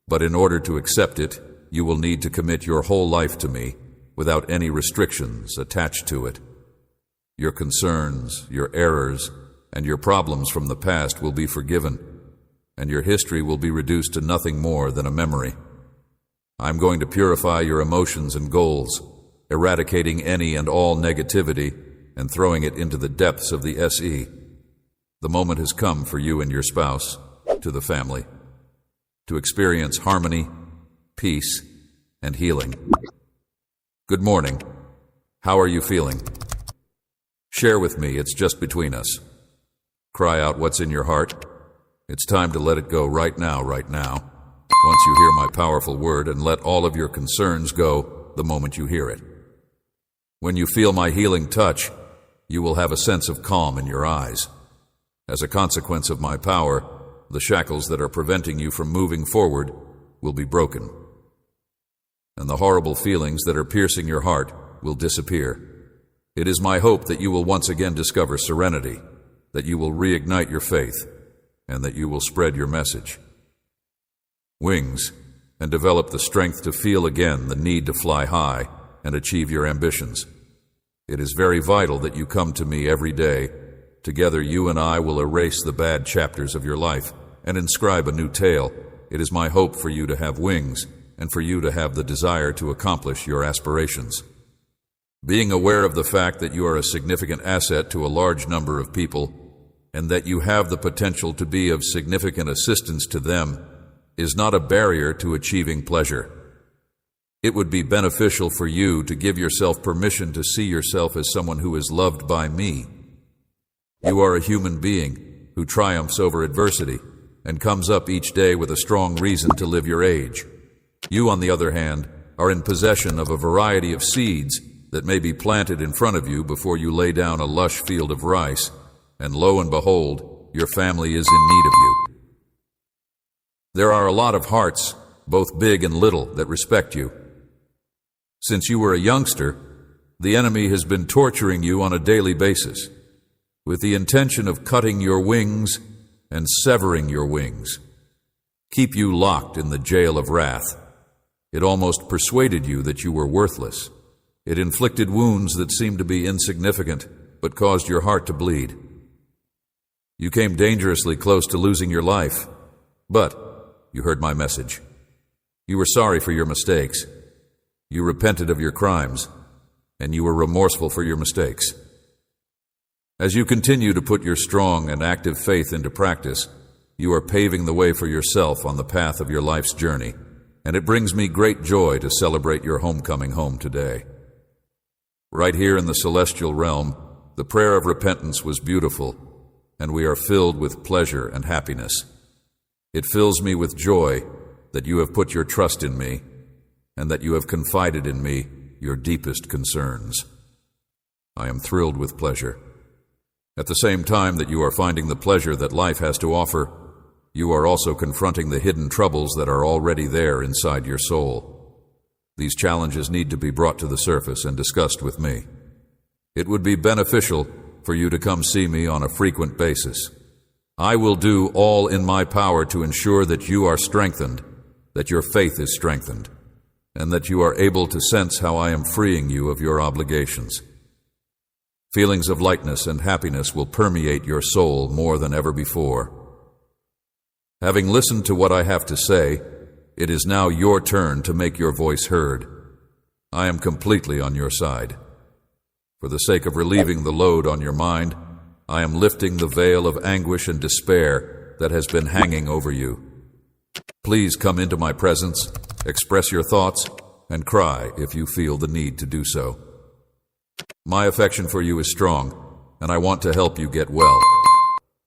but in order to accept it, you will need to commit your whole life to me without any restrictions attached to it. Your concerns, your errors, and your problems from the past will be forgiven, and your history will be reduced to nothing more than a memory. I'm going to purify your emotions and goals, eradicating any and all negativity and throwing it into the depths of the SE. The moment has come for you and your spouse, to the family, to experience harmony, peace, and healing. Good morning. How are you feeling? Share with me, it's just between us. Cry out what's in your heart. It's time to let it go right now, right now. Once you hear my powerful word, and let all of your concerns go the moment you hear it. When you feel my healing touch, you will have a sense of calm in your eyes. As a consequence of my power, the shackles that are preventing you from moving forward will be broken, and the horrible feelings that are piercing your heart will disappear. It is my hope that you will once again discover serenity, that you will reignite your faith, and that you will spread your message. Wings, and develop the strength to feel again the need to fly high and achieve your ambitions. It is very vital that you come to me every day. Together you and I will erase the bad chapters of your life and inscribe a new tale. It is my hope for you to have wings and for you to have the desire to accomplish your aspirations. Being aware of the fact that you are a significant asset to a large number of people and that you have the potential to be of significant assistance to them is not a barrier to achieving pleasure. It would be beneficial for you to give yourself permission to see yourself as someone who is loved by me. You are a human being who triumphs over adversity and comes up each day with a strong reason to live your age. You, on the other hand, are in possession of a variety of seeds that may be planted in front of you before you lay down a lush field of rice, and lo and behold, your family is in need of you. There are a lot of hearts, both big and little, that respect you. Since you were a youngster, The enemy has been torturing you on a daily basis, with the intention of cutting your wings and severing your wings. Keep you locked in the jail of wrath. It almost persuaded you that you were worthless. It inflicted wounds that seemed to be insignificant, but caused your heart to bleed. You came dangerously close to losing your life, but you heard my message. You were sorry for your mistakes. You repented of your crimes, and you were remorseful for your mistakes. As you continue to put your strong and active faith into practice, you are paving the way for yourself on the path of your life's journey, and it brings me great joy to celebrate your homecoming home today. Right here in the celestial realm, the prayer of repentance was beautiful, and we are filled with pleasure and happiness. It fills me with joy that you have put your trust in me, and that you have confided in me your deepest concerns. I am thrilled with pleasure. At the same time that you are finding the pleasure that life has to offer, you are also confronting the hidden troubles that are already there inside your soul. These challenges need to be brought to the surface and discussed with me. It would be beneficial for you to come see me on a frequent basis. I will do all in my power to ensure that you are strengthened, that your faith is strengthened, and that you are able to sense how I am freeing you of your obligations. Feelings of lightness and happiness will permeate your soul more than ever before. Having listened to what I have to say, it is now your turn to make your voice heard. I am completely on your side. For the sake of relieving the load on your mind, I am lifting the veil of anguish and despair that has been hanging over you. Please come into my presence, express your thoughts, and cry if you feel the need to do so. My affection for you is strong, and I want to help you get well.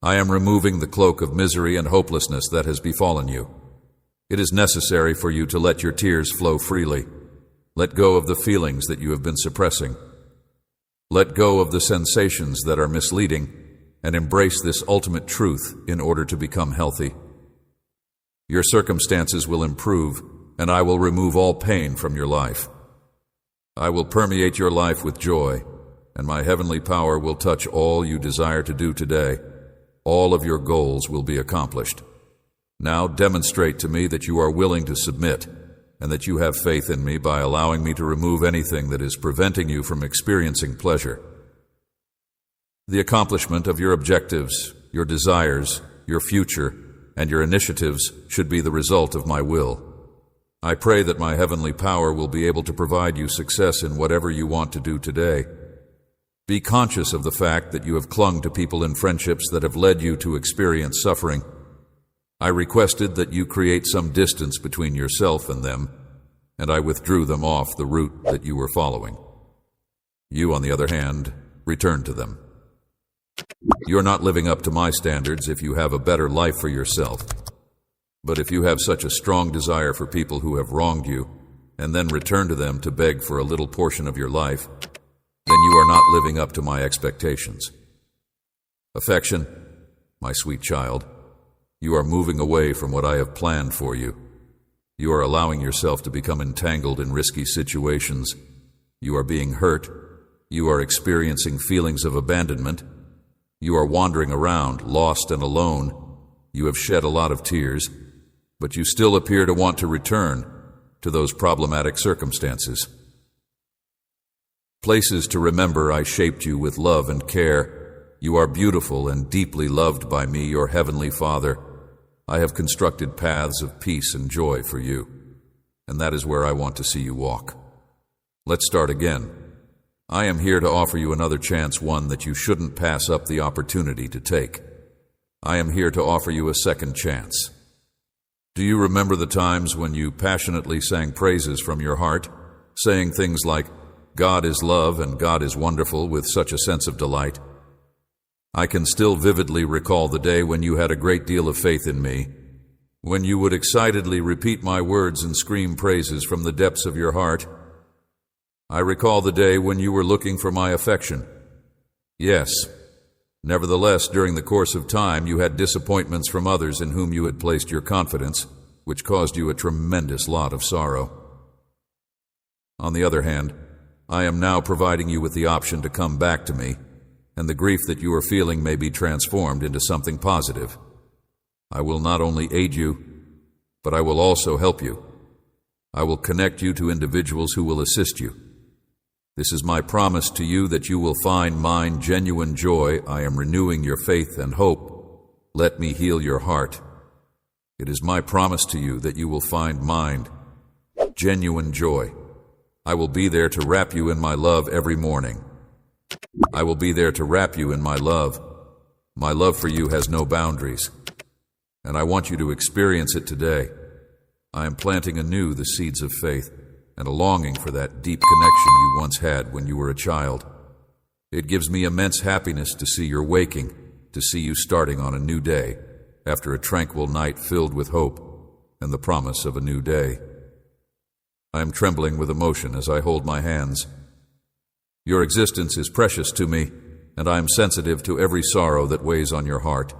I am removing the cloak of misery and hopelessness that has befallen you. It is necessary for you to let your tears flow freely. Let go of the feelings that you have been suppressing. Let go of the sensations that are misleading, and embrace this ultimate truth in order to become healthy. Your circumstances will improve, and I will remove all pain from your life. I will permeate your life with joy, and my heavenly power will touch all you desire to do today. All of your goals will be accomplished. Now demonstrate to me that you are willing to submit, and that you have faith in me by allowing me to remove anything that is preventing you from experiencing pleasure. The accomplishment of your objectives, your desires, your future, and your initiatives should be the result of my will. I pray that my heavenly power will be able to provide you success in whatever you want to do today. Be conscious of the fact that you have clung to people in friendships that have led you to experience suffering. I requested that you create some distance between yourself and them, and I withdrew them off the route that you were following. You, on the other hand, returned to them. You're not living up to my standards if you have a better life for yourself. But if you have such a strong desire for people who have wronged you, and then return to them to beg for a little portion of your life, then you are not living up to my expectations. Affection, my sweet child, you are moving away from what I have planned for you. You are allowing yourself to become entangled in risky situations. You are being hurt. You are experiencing feelings of abandonment. You are wandering around, lost and alone. You have shed a lot of tears, but you still appear to want to return to those problematic circumstances. Places to remember I shaped you with love and care. You are beautiful and deeply loved by me, your heavenly Father. I have constructed paths of peace and joy for you, and that is where I want to see you walk. Let's start again. I am here to offer you another chance, one that you shouldn't pass up the opportunity to take. I am here to offer you a second chance. Do you remember the times when you passionately sang praises from your heart, saying things like, God is love and God is wonderful, with such a sense of delight? I can still vividly recall the day when you had a great deal of faith in me, when you would excitedly repeat my words and scream praises from the depths of your heart. I recall the day when you were looking for my affection. Yes, nevertheless, during the course of time, you had disappointments from others in whom you had placed your confidence, which caused you a tremendous lot of sorrow. On the other hand, I am now providing you with the option to come back to me, and the grief that you are feeling may be transformed into something positive. I will not only aid you, but I will also help you. I will connect you to individuals who will assist you. This is my promise to you that you will find mine genuine joy. I am renewing your faith and hope. Let me heal your heart. It is my promise to you that you will find mine genuine joy. I will be there to wrap you in my love every morning. I will be there to wrap you in my love. My love for you has no boundaries, and I want you to experience it today. I am planting anew the seeds of faith and a longing for that deep connection you once had when you were a child. It gives me immense happiness to see your waking, to see you starting on a new day after a tranquil night filled with hope and the promise of a new day. I am trembling with emotion as I hold my hands. Your existence is precious to me, and I am sensitive to every sorrow that weighs on your heart.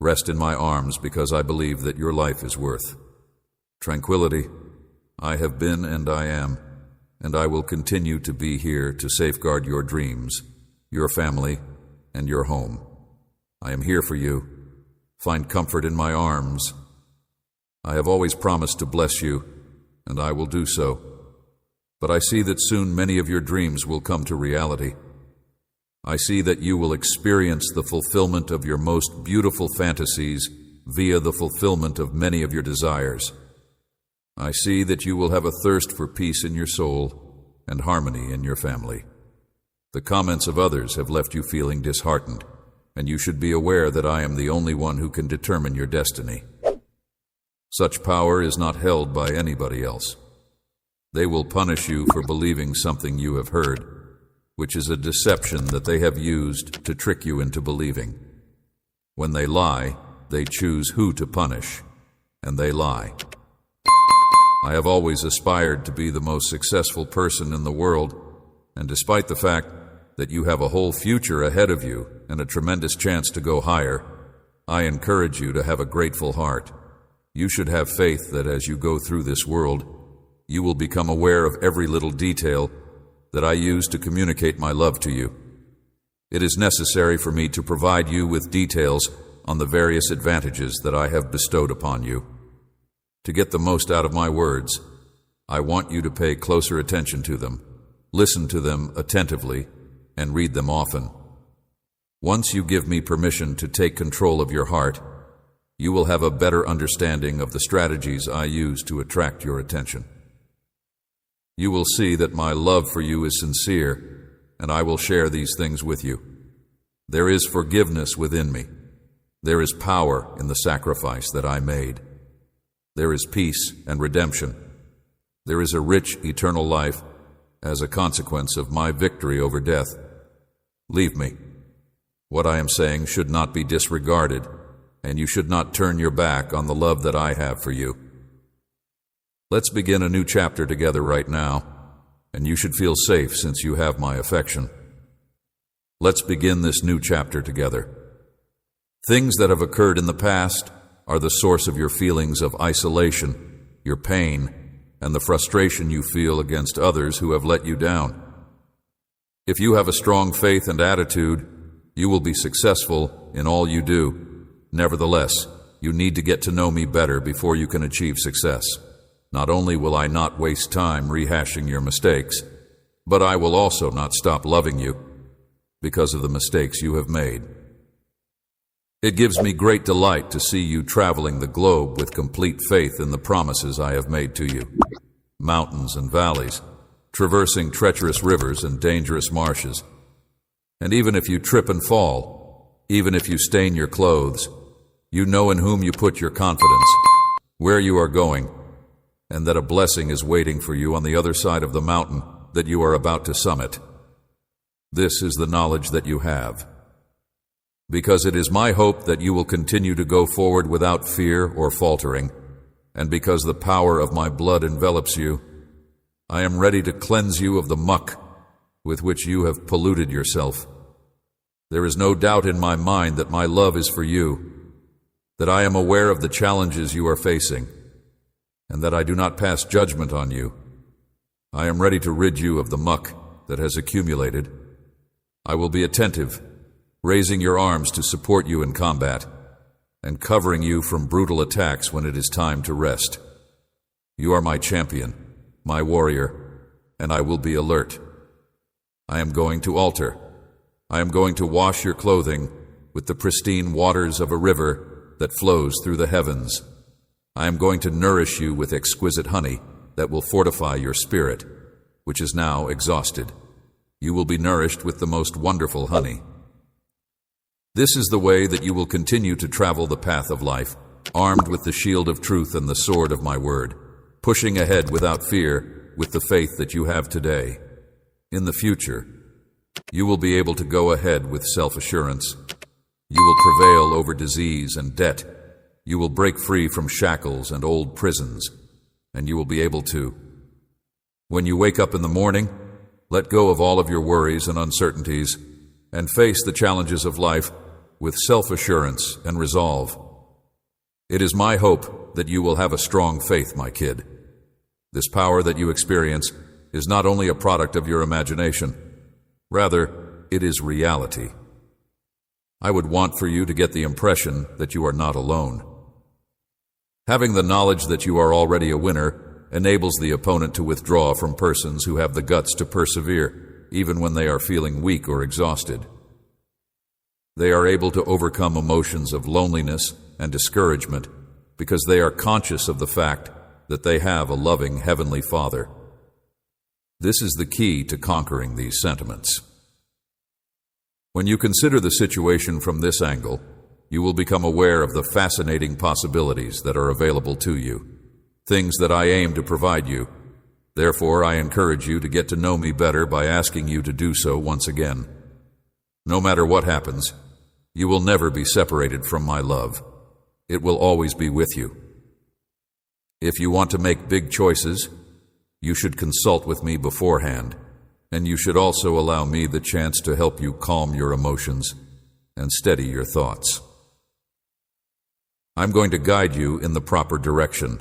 Rest in my arms because I believe that your life is worth tranquility. I have been and I am, and I will continue to be here to safeguard your dreams, your family, and your home. I am here for you. Find comfort in my arms. I have always promised to bless you, and I will do so. But I see that soon many of your dreams will come to reality. I see that you will experience the fulfillment of your most beautiful fantasies via the fulfillment of many of your desires. I see that you will have a thirst for peace in your soul and harmony in your family. The comments of others have left you feeling disheartened, and you should be aware that I am the only one who can determine your destiny. Such power is not held by anybody else. They will punish you for believing something you have heard, which is a deception that they have used to trick you into believing. When they lie, they choose who to punish, and they lie. I have always aspired to be the most successful person in the world, and despite the fact that you have a whole future ahead of you and a tremendous chance to go higher, I encourage you to have a grateful heart. You should have faith that as you go through this world, you will become aware of every little detail that I use to communicate my love to you. It is necessary for me to provide you with details on the various advantages that I have bestowed upon you. To get the most out of my words, I want you to pay closer attention to them, listen to them attentively, and read them often. Once you give me permission to take control of your heart, you will have a better understanding of the strategies I use to attract your attention. You will see that my love for you is sincere, and I will share these things with you. There is forgiveness within me. There is power in the sacrifice that I made. There is peace and redemption. There is a rich eternal life as a consequence of my victory over death. Leave me. What I am saying should not be disregarded, and you should not turn your back on the love that I have for you. Let's begin a new chapter together right now, and you should feel safe since you have my affection. Let's begin this new chapter together. Things that have occurred in the past are the source of your feelings of isolation, your pain, and the frustration you feel against others who have let you down. If you have a strong faith and attitude, you will be successful in all you do. Nevertheless, you need to get to know me better before you can achieve success. Not only will I not waste time rehashing your mistakes, but I will also not stop loving you because of the mistakes you have made. It gives me great delight to see you traveling the globe with complete faith in the promises I have made to you. Mountains and valleys, traversing treacherous rivers and dangerous marshes. And even if you trip and fall, even if you stain your clothes, you know in whom you put your confidence, where you are going, and that a blessing is waiting for you on the other side of the mountain that you are about to summit. This is the knowledge that you have. Because it is my hope that you will continue to go forward without fear or faltering, and because the power of my blood envelops you, I am ready to cleanse you of the muck with which you have polluted yourself. There is no doubt in my mind that my love is for you, that I am aware of the challenges you are facing, and that I do not pass judgment on you. I am ready to rid you of the muck that has accumulated. I will be attentive, raising your arms to support you in combat, and covering you from brutal attacks when it is time to rest. You are my champion, my warrior, and I will be alert. I am going to alter. I am going to wash your clothing with the pristine waters of a river that flows through the heavens. I am going to nourish you with exquisite honey that will fortify your spirit, which is now exhausted. You will be nourished with the most wonderful honey. This is the way that you will continue to travel the path of life, armed with the shield of truth and the sword of my word, pushing ahead without fear with the faith that you have today. In the future, you will be able to go ahead with self-assurance. You will prevail over disease and debt. You will break free from shackles and old prisons, and you will be able to. When you wake up in the morning, let go of all of your worries and uncertainties and face the challenges of life with self-assurance and resolve. It is my hope that you will have a strong faith, my kid. This power that you experience is not only a product of your imagination, rather, it is reality. I would want for you to get the impression that you are not alone. Having the knowledge that you are already a winner enables the opponent to withdraw from persons who have the guts to persevere, even when they are feeling weak or exhausted. They are able to overcome emotions of loneliness and discouragement because they are conscious of the fact that they have a loving Heavenly Father. This is the key to conquering these sentiments. When you consider the situation from this angle, you will become aware of the fascinating possibilities that are available to you, things that I aim to provide you. Therefore, I encourage you to get to know me better by asking you to do so once again. No matter what happens, you will never be separated from my love. It will always be with you. If you want to make big choices, you should consult with me beforehand, and you should also allow me the chance to help you calm your emotions and steady your thoughts. I'm going to guide you in the proper direction,